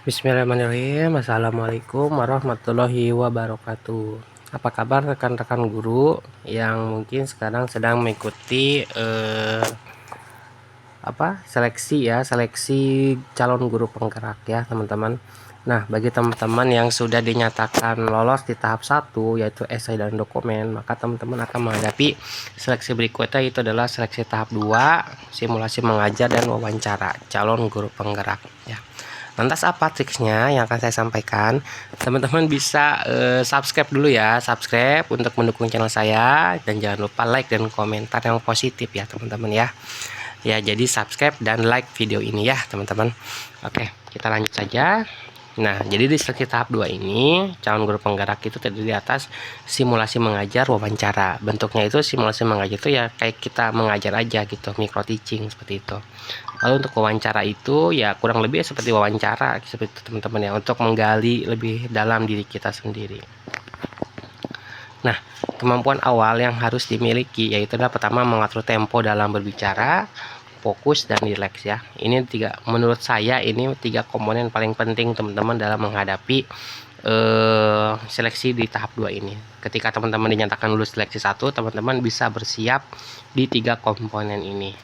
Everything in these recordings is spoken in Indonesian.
Bismillahirrahmanirrahim. Assalamualaikum warahmatullahi wabarakatuh. Apa kabar rekan-rekan guru yang mungkin sekarang sedang mengikuti seleksi calon guru penggerak ya teman-teman. Nah, bagi teman-teman yang sudah dinyatakan lolos di tahap 1 yaitu esai dan dokumen, maka teman-teman akan menghadapi seleksi berikutnya, itu adalah seleksi tahap 2, simulasi mengajar dan wawancara calon guru penggerak ya. Lantas apa triksnya yang akan saya sampaikan? Teman-teman bisa subscribe dulu ya, subscribe untuk mendukung channel saya, dan jangan lupa like dan komentar yang positif ya teman-teman ya. Ya, jadi subscribe dan like video ini ya teman-teman. Oke, kita lanjut saja. Nah, jadi di seleksi tahap 2 ini, calon guru penggerak itu terdiri atas simulasi mengajar, wawancara. Bentuknya itu simulasi mengajar itu ya kayak kita mengajar aja gitu, micro teaching seperti itu. Lalu untuk wawancara itu ya kurang lebih seperti wawancara seperti itu teman-teman ya, untuk menggali lebih dalam diri kita sendiri. Nah, kemampuan awal yang harus dimiliki yaitu adalah pertama mengatur tempo dalam berbicara, fokus dan rileks ya. Ini tiga, menurut saya ini tiga komponen paling penting teman-teman dalam menghadapi seleksi di tahap 2 ini. Ketika teman-teman dinyatakan lulus seleksi 1, teman-teman bisa bersiap di tiga komponen ini.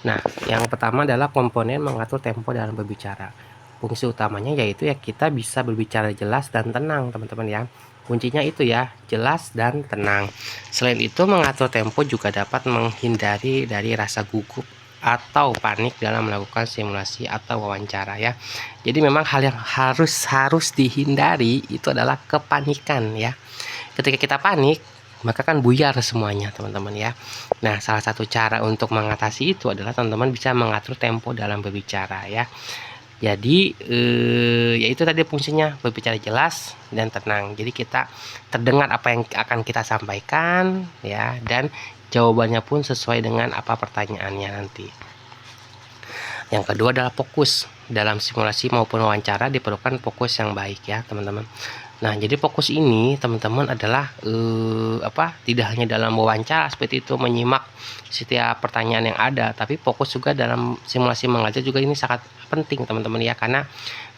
Nah, yang pertama adalah komponen mengatur tempo dalam berbicara. Fungsi utamanya yaitu ya kita bisa berbicara jelas dan tenang teman-teman ya. Kuncinya itu ya, jelas dan tenang. Selain itu, mengatur tempo juga dapat menghindari dari rasa gugup atau panik dalam melakukan simulasi atau wawancara ya. Jadi memang hal yang harus dihindari itu adalah kepanikan ya. Ketika kita panik, maka kan buyar semuanya teman-teman ya. Nah, salah satu cara untuk mengatasi itu adalah teman-teman bisa mengatur tempo dalam berbicara ya. Jadi yaitu tadi fungsinya, berbicara jelas dan tenang. Jadi kita terdengar apa yang akan kita sampaikan ya, dan jawabannya pun sesuai dengan apa pertanyaannya nanti. Yang kedua adalah fokus. Dalam simulasi maupun wawancara diperlukan fokus yang baik ya teman-teman. Nah, jadi fokus ini teman-teman adalah tidak hanya dalam wawancara seperti itu menyimak setiap pertanyaan yang ada, tapi fokus juga dalam simulasi mengajar juga ini sangat penting teman-teman ya, karena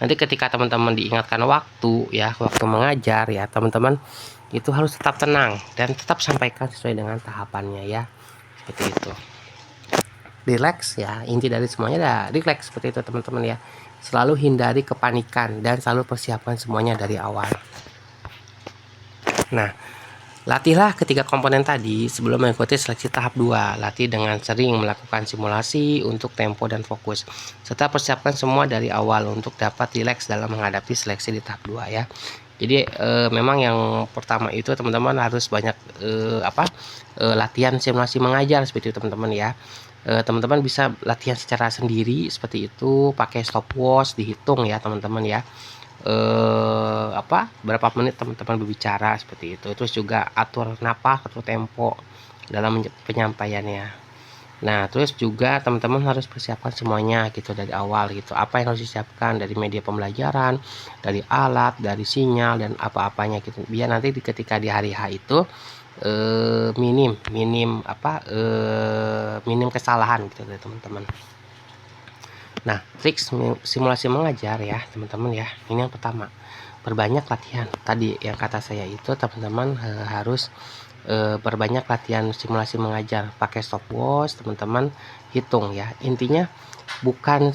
nanti ketika teman-teman diingatkan waktu ya, waktu mengajar ya, teman-teman itu harus tetap tenang dan tetap sampaikan sesuai dengan tahapannya ya. Seperti itu. Relax ya, inti dari semuanya adalah relax seperti itu teman-teman ya. Selalu hindari kepanikan dan selalu persiapkan semuanya dari awal. Nah, latihlah ketiga komponen tadi sebelum mengikuti seleksi tahap 2. Latih dengan sering melakukan simulasi untuk tempo dan fokus, serta persiapkan semua dari awal untuk dapat rileks dalam menghadapi seleksi di tahap 2 ya. Jadi memang yang pertama itu teman-teman harus banyak latihan simulasi mengajar seperti itu teman-teman ya. Teman-teman bisa latihan secara sendiri seperti itu, pakai stopwatch dihitung ya teman-teman ya. Berapa menit teman-teman berbicara seperti itu. Terus juga atur napas, atur tempo dalam penyampaiannya. Nah, terus juga teman-teman harus persiapkan semuanya gitu dari awal gitu. Apa yang harus disiapkan dari media pembelajaran, dari alat, dari sinyal dan apa-apanya gitu. Biar nanti ketika di hari H itu minim kesalahan gitu dari teman-teman. Nah, triks simulasi mengajar ya teman-teman ya, ini yang pertama, perbanyak latihan. Tadi yang kata saya itu teman-teman harus perbanyak latihan simulasi mengajar, pakai stopwatch, teman-teman hitung ya. Intinya bukan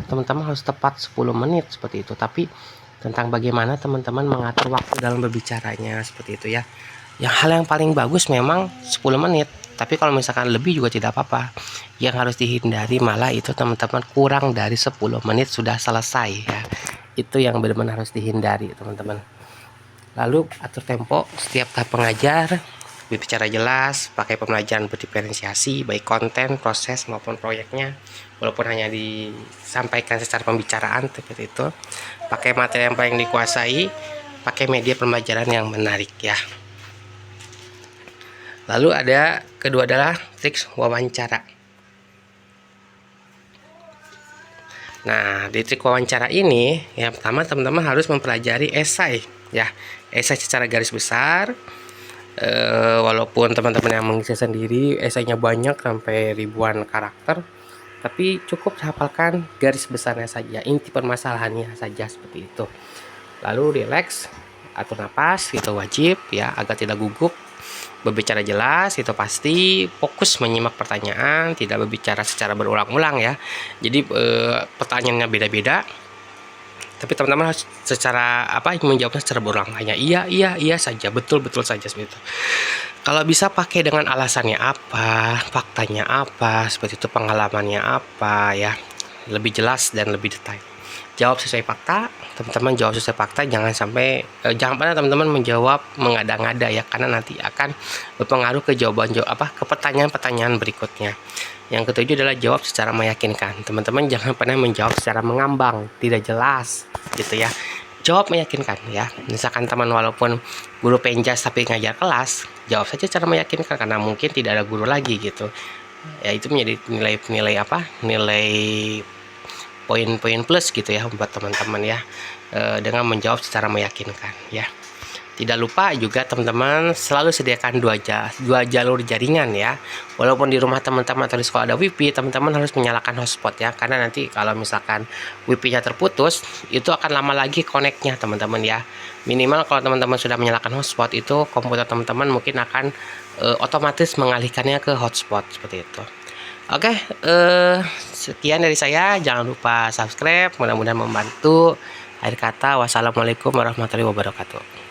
teman-teman harus tepat 10 menit seperti itu, tapi tentang bagaimana teman-teman mengatur waktu dalam berbicaranya seperti itu ya. Yang hal yang paling bagus memang 10 menit, tapi kalau misalkan lebih juga tidak apa-apa. Yang harus dihindari malah itu teman-teman kurang dari 10 menit sudah selesai ya. Itu yang benar-benar harus dihindari teman-teman. Lalu atur tempo setiap tahap pengajar, berbicara jelas, pakai pembelajaran berdiferensiasi baik konten, proses maupun proyeknya. Walaupun hanya disampaikan secara pembicaraan seperti itu. Pakai materi yang paling dikuasai, pakai media pembelajaran yang menarik ya. Lalu ada kedua adalah trik wawancara. Nah, di trik wawancara ini yang pertama teman-teman harus mempelajari esai ya. Esai secara garis besar. Walaupun teman-teman yang mengisi sendiri esainya banyak sampai ribuan karakter, tapi cukup hafalkan garis besarnya saja, inti permasalahannya saja seperti itu. Lalu rileks, atur napas, itu wajib ya, agar tidak gugup. Berbicara jelas itu pasti, fokus menyimak pertanyaan, tidak berbicara secara berulang-ulang ya. Jadi pertanyaannya beda-beda, tapi teman-teman harus secara menjawabnya secara berulang, hanya iya saja, betul saja seperti itu. Kalau bisa pakai dengan alasannya apa, faktanya apa, seperti itu, pengalamannya apa ya, lebih jelas dan lebih detail. Jawab sesuai fakta, teman-teman jawab sesuai fakta, jangan sampai jangan pernah teman-teman menjawab mengada-ngada ya, karena nanti akan berpengaruh ke ke pertanyaan-pertanyaan berikutnya. Yang ketujuh adalah jawab secara meyakinkan. Teman-teman jangan pernah menjawab secara mengambang, tidak jelas gitu ya. Jawab meyakinkan ya. Misalkan teman walaupun guru penjas tapi ngajar kelas, jawab saja secara meyakinkan, karena mungkin tidak ada guru lagi gitu. Ya itu menjadi nilai poin-poin plus gitu ya buat teman-teman ya, dengan menjawab secara meyakinkan ya. Tidak lupa juga teman-teman selalu sediakan dua jalur jaringan ya. Walaupun di rumah teman-teman atau di sekolah ada wifi, teman-teman harus menyalakan hotspot ya, karena nanti kalau misalkan wifi-nya terputus, itu akan lama lagi connect-nya teman-teman ya. Minimal kalau teman-teman sudah menyalakan hotspot, itu komputer teman-teman mungkin akan otomatis mengalihkannya ke hotspot seperti itu. Oke, sekian dari saya. Jangan lupa subscribe, mudah-mudahan membantu. Akhir kata, wassalamualaikum warahmatullahi wabarakatuh.